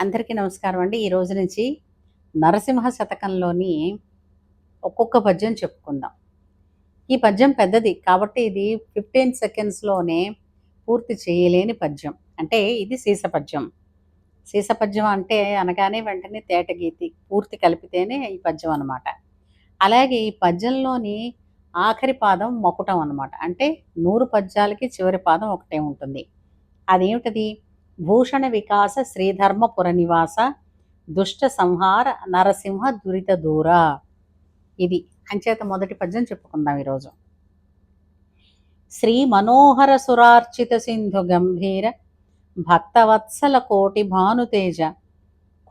అందరికీ నమస్కారం అండి. ఈ రోజు నుంచి నరసింహ శతకంలోని ఒక్కొక్క పద్యం చెప్పుకుందాం. ఈ పద్యం పెద్దది కాబట్టి ఇది 15 సెకండ్స్‌లోనే పూర్తి చేయలేని పద్యం. అంటే ఇది సీస పద్యం. సీస పద్యం అంటే అనగానే వెంటనే తేటగీతి పూర్తి కలిపితేనే ఈ పద్యం అనమాట. అలాగే ఈ పద్యంలోని ఆఖరి పాదం మకుటం అనమాట. అంటే 100 పద్యాలకి చివరి పాదం ఒకటే ఉంటుంది. అదేమిటది? భూషణ వికాస శ్రీధర్మపుర నివాస దుష్ట సంహార నరసింహ దురిత దూర. ఇది అంచేత మొదటి పద్యం చెప్పుకుందాం ఈరోజు. శ్రీ మనోహర సురార్చిత సింధు గంభీర భక్తవత్సల కోటి భానుతేజ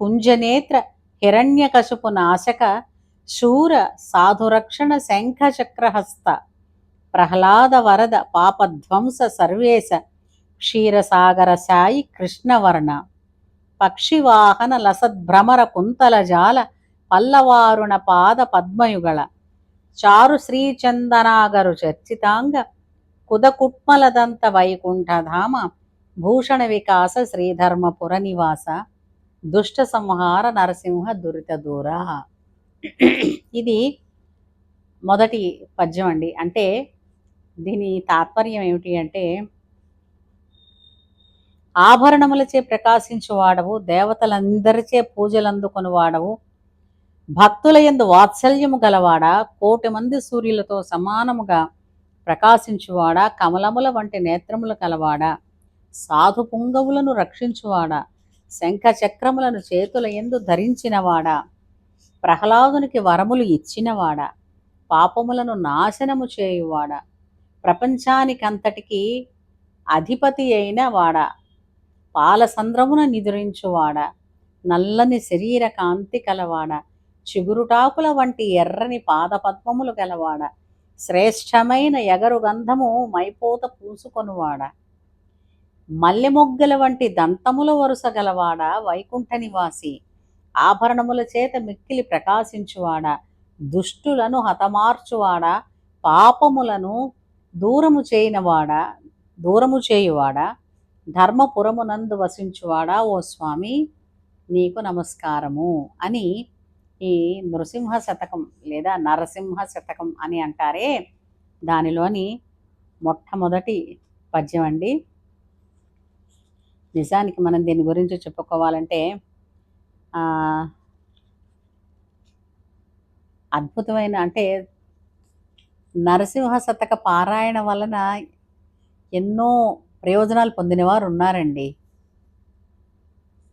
కుంజనేత్ర హిరణ్యకశుపు నాశక శూర సాధురక్షణ శంఖ చక్రహస్త ప్రహ్లాద వరద పాపధ్వంస సర్వేశ క్షీరసాగర సాయి కృష్ణవర్ణ పక్షివాహన లసద్భ్రమర కుంతల జాల పల్లవారుణ పాద పద్మయుగళ చారు శ్రీచందనాగరు చర్చితాంగ కుదకుట్మలదంత వైకుంఠధామ భూషణ వికాస శ్రీధర్మపుర నివాస దుష్ట సంహార నరసింహ దురిత దూర. ఇది మొదటి పద్యం అండి. అంటే దీని తాత్పర్యం ఏమిటి అంటే, ఆభరణములచే ప్రకాశించువాడవు, దేవతలందరిచే పూజలందుకొని వాడవు, భక్తుల యందు వాత్సల్యము గలవాడా, కోటి మంది సూర్యులతో సమానముగా ప్రకాశించువాడా, కమలముల వంటి నేత్రములు కలవాడా, సాధు పుంగవులను రక్షించువాడా, శంఖ చక్రములను చేతుల యందు ధరించినవాడా, ప్రహ్లాదునికి వరములు ఇచ్చినవాడా, పాపములను నాశనము చేయువాడా, ప్రపంచానికంతటికీ అధిపతి అయిన వాడా, పాలసంద్రమున నిదురించువాడా, నల్లని శరీర కాంతి కలవాడ, చిగురుటాకుల వంటి ఎర్రని పాదపద్మములు గలవాడ, శ్రేష్టమైన ఎగరు గంధము మైపోత పూసుకొనువాడ, మల్లెమొగ్గల వంటి దంతముల వరుస గలవాడ, వైకుంఠ నివాసి, ఆభరణముల చేత మిక్కిలి ప్రకాశించువాడ, దుష్టులను హతమార్చువాడ, పాపములను దూరము చేయువాడ, ధర్మపురమునందు వసించువాడా, ఓ స్వామి నీకు నమస్కారము అని ఈ నృసింహ శతకం లేదా నరసింహ శతకం అని అంటారే, దానిలోని మొట్టమొదటి పద్యం అండి. నిజానికి మనం దీని గురించి చెప్పుకోవాలంటే అద్భుతమైన, అంటే నరసింహ శతక పారాయణ వలన ఎన్నో ప్రయోజనాలు పొందినవారు ఉన్నారండి.